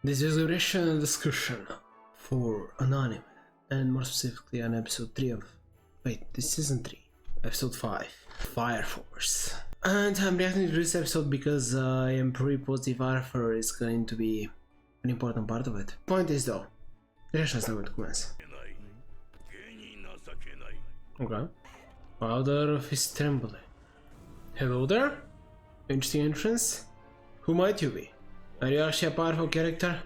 This is a rational discussion for an anime, and more specifically on episode 3 of... Wait, this is season 3. Episode 5. Fire Force. And I'm reacting to this episode because I am pretty positive Arthur is going to be an important part of it. Point is though, reaction's not going to commence. Okay. Powder of his trembling. Hello there? Interesting entrance. Who might you be? Are you actually a powerful character?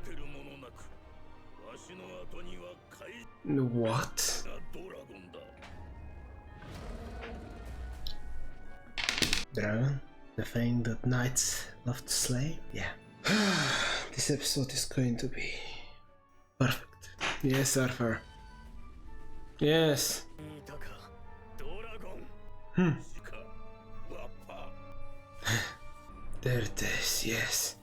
What? Dragon? The thing that knights love to slay? Yeah. This episode is going to be perfect. Yes, Arthur. Yes. There it is, yes.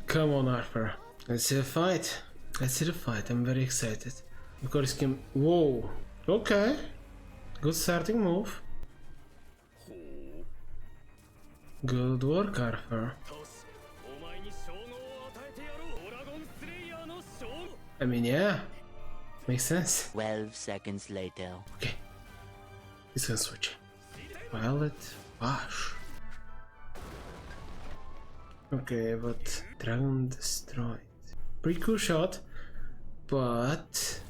Come on, Arthur. Let's see the fight. Let's see the fight. I'm very excited. Of course, can. Whoa. Okay. Good starting move. Good work, Arthur. I mean, yeah. Makes sense. 12 seconds later. Okay. He's gonna switch. Violet Wash. Okay, but Dragon destroyed. Pretty cool shot, but...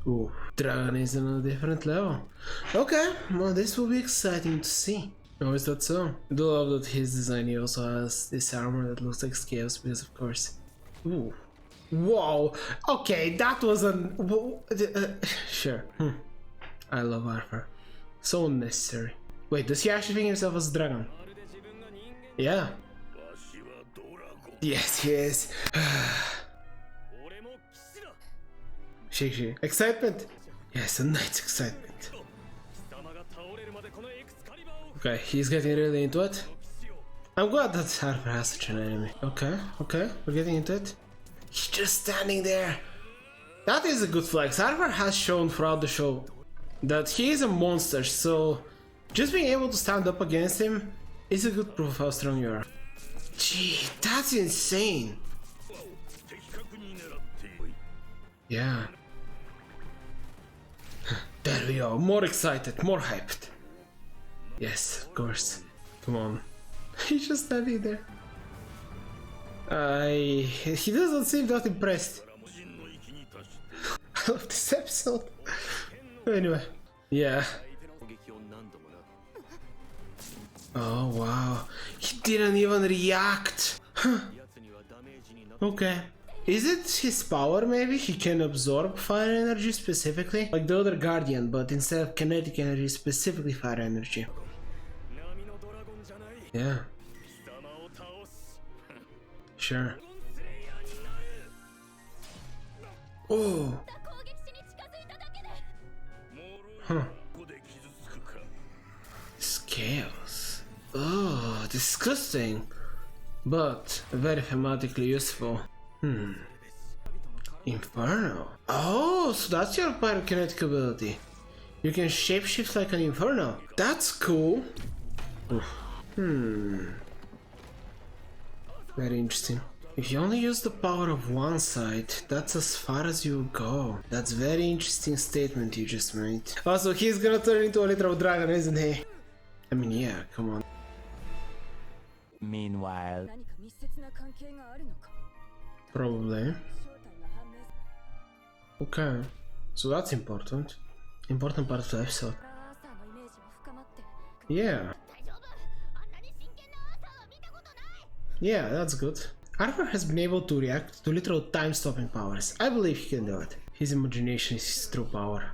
Ooh, Dragon is on a different level. Okay, well this will be exciting to see. Oh, is that so? I do love that his design, he also has this armor that looks like scales, because of course... Ooh. Whoa! Okay, that was an... Sure. I love Arthur. So unnecessary. Wait, does he actually think himself as a dragon? Yeah. Yes, yes. Shake. Excitement! Yes, a knight's excitement. Okay, he's getting really into it. I'm glad that Arthur has such an enemy. Okay, we're getting into it. He's just standing there. That is a good flex. Arthur has shown throughout the show that he is a monster, so just being able to stand up against him is a good proof of how strong you are. Gee, that's insane. Yeah. There we go, more excited, more hyped. Yes, of course. Come on. He's just standing there. He doesn't seem that impressed. I love this episode. Anyway, yeah. Oh wow, he didn't even react. Huh. Okay. Is it his power maybe? He can absorb fire energy specifically? Like the other guardian, but instead of kinetic energy, specifically fire energy. Yeah. Sure. Oh. Huh. Scales. Oh, disgusting. But very thematically useful. Inferno. Oh, so that's your pyrokinetic ability. You can shapeshift like an inferno. That's cool. Very interesting. If you only use the power of one side, that's as far as you go. That's a very interesting statement you just made. Also, he's gonna turn into a literal dragon, isn't he? I mean, yeah, come on. Meanwhile, Probably. Okay, so that's important. Important part of the episode. Yeah. Yeah, that's good. Arthur has been able to react to literal time-stopping powers. I believe he can do it. His imagination is his true power.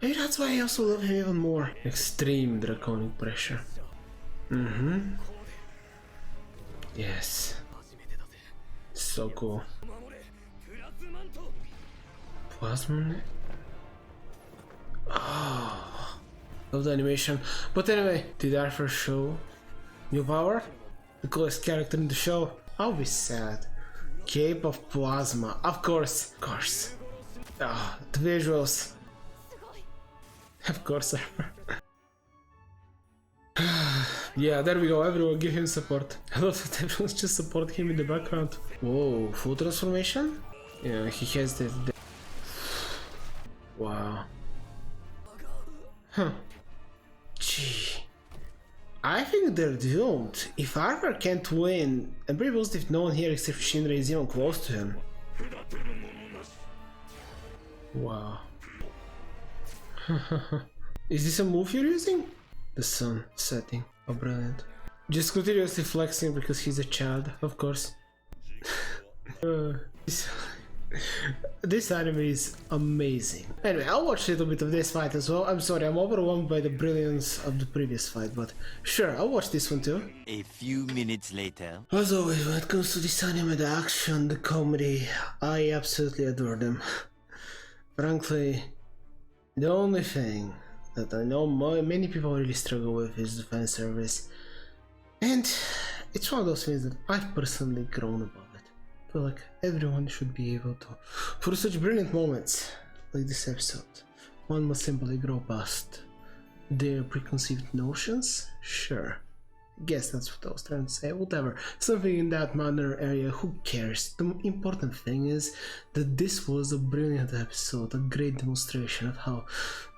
Maybe that's why I also love him even more. Extreme draconic pressure. Yes. So cool. Plasma. Oh, love the animation. But anyway, did Arthur show new power? The coolest character in the show? I'll be sad. Cape of Plasma. Of course. Ah, the visuals. Of course, Arthur. Yeah, there we go, everyone give him support. I love that everyone's just supporting him in the background. Whoa, full transformation? Yeah, he has the... Wow. Huh. Gee. I think they're doomed. If Arthur can't win, I'm pretty positive no one here except Shinra is even close to him. Wow. Is this a move you're using? The sun setting. Oh, brilliant. Just continuously flexing because he's a child, of course. This anime is amazing. Anyway, I'll watch a little bit of this fight as well. I'm sorry, I'm overwhelmed by the brilliance of the previous fight, but sure, I'll watch this one too. A few minutes later. As always, when it comes to this anime, the action, the comedy, I absolutely adore them. Frankly, the only thing that I know many people really struggle with is the fan service. And it's one of those things that I've personally grown above it. I feel like everyone should be able to. For such brilliant moments like this episode, one must simply grow past their preconceived notions? Sure. Guess that's what I was trying to say, whatever. Something in that manner area, who cares? The important thing is that this was a brilliant episode, a great demonstration of how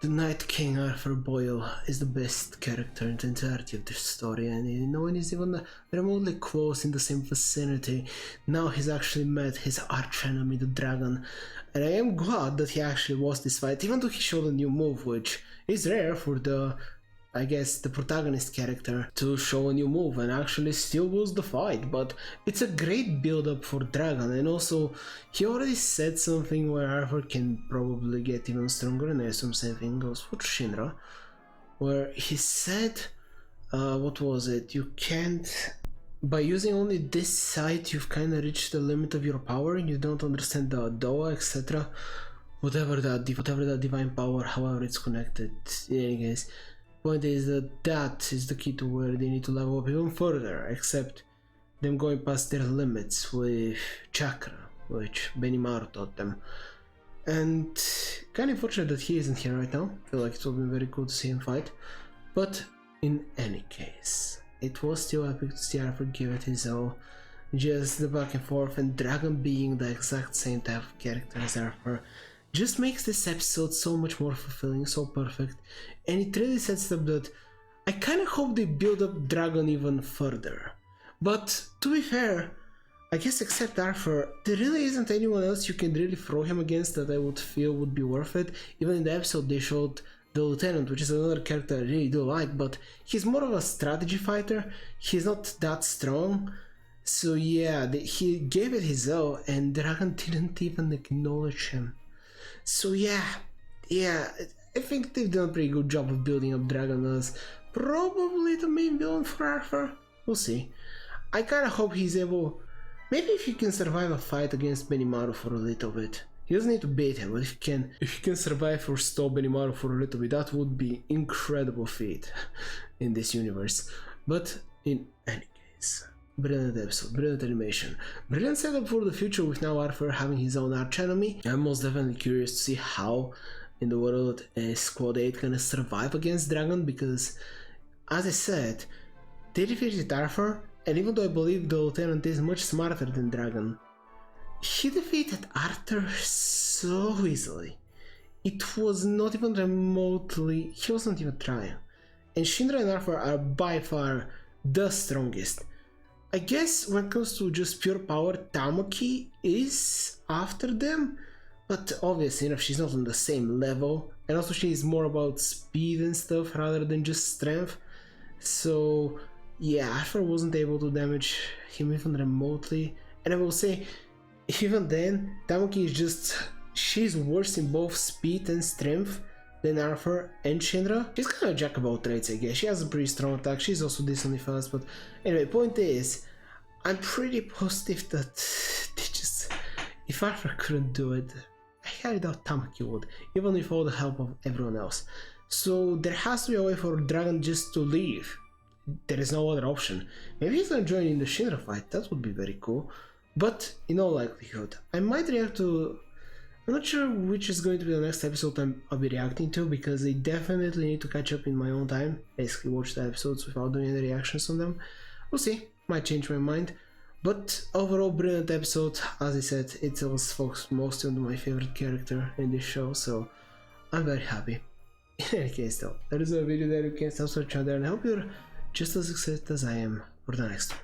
the Night King Arthur Boyle is the best character in the entirety of this story, and no one is even remotely close in the same vicinity. Now he's actually met his archenemy, the dragon, and I am glad that he actually lost this fight, even though he showed a new move, which is rare for the the protagonist character to show a new move and actually still lose the fight, but it's a great build up for Dragon, and also he already said something where Arthur can probably get even stronger, and I assume same thing goes for Shinra, where he said, what was it, you can't, by using only this sight you've kinda reached the limit of your power, you don't understand the Doa, etc. Whatever that divine power, however it's connected, in any case. Point is that is the key to where they need to level up even further, except them going past their limits with chakra, which Benimaru taught them. And kind of unfortunate that he isn't here right now. I feel like it would be very cool to see him fight. But in any case, it was still epic to see Arthur give it his all. Just the back and forth, and Dragon being the exact same type of character as Arthur just makes this episode so much more fulfilling, so perfect, and it really sets up that I kinda hope they build up Dragon even further. But to be fair, I guess except Arthur, there really isn't anyone else you can really throw him against that I would feel would be worth it. Even in the episode they showed the Lieutenant, which is another character I really do like, but he's more of a strategy fighter, he's not that strong. So yeah, he gave it his all and Dragon didn't even acknowledge him. So yeah, I think they've done a pretty good job of building up Dragon as probably the main villain for Arthur. We'll see. I kinda hope he's able, maybe if he can survive a fight against Benimaru for a little bit. He doesn't need to beat him, but if he can survive or stop Benimaru for a little bit, that would be incredible feat in this universe. But in any case, brilliant episode, brilliant animation, brilliant setup for the future with now Arthur having his own archenemy. I'm most definitely curious to see how in the world Squad 8 gonna survive against Dragon, because as I said, they defeated Arthur, and even though I believe the Lieutenant is much smarter than Dragon, he defeated Arthur so easily. It was not even remotely, he wasn't even trying. And Shinra and Arthur are by far the strongest. I guess when it comes to just pure power, Tamaki is after them, but obviously enough, she's not on the same level, and also she is more about speed and stuff rather than just strength. So yeah, Arthur wasn't able to damage him even remotely, and I will say, even then, Tamaki is just, she's worse in both speed and strength than Arthur and Shinra. She's kind of a jack of all trades, I guess. She has a pretty strong attack, she's also decently fast, but anyway, point is, I'm pretty positive that they just, if Arthur couldn't do it, I highly doubt Tamaki would, even with all the help of everyone else. So there has to be a way for Dragon just to leave. There is no other option. Maybe he's gonna join in the Shinra fight, that would be very cool. But in all likelihood, I might react to I'm not sure which is going to be the next episode I'll be reacting to, because I definitely need to catch up in my own time, basically watch the episodes without doing any reactions on them. We'll see, might change my mind. But overall, brilliant episode. As I said, it was focused mostly on my favorite character in this show, so I'm very happy. In any case though, that is a video that you can stop searching out there, and I hope you're just as excited as I am for the next one.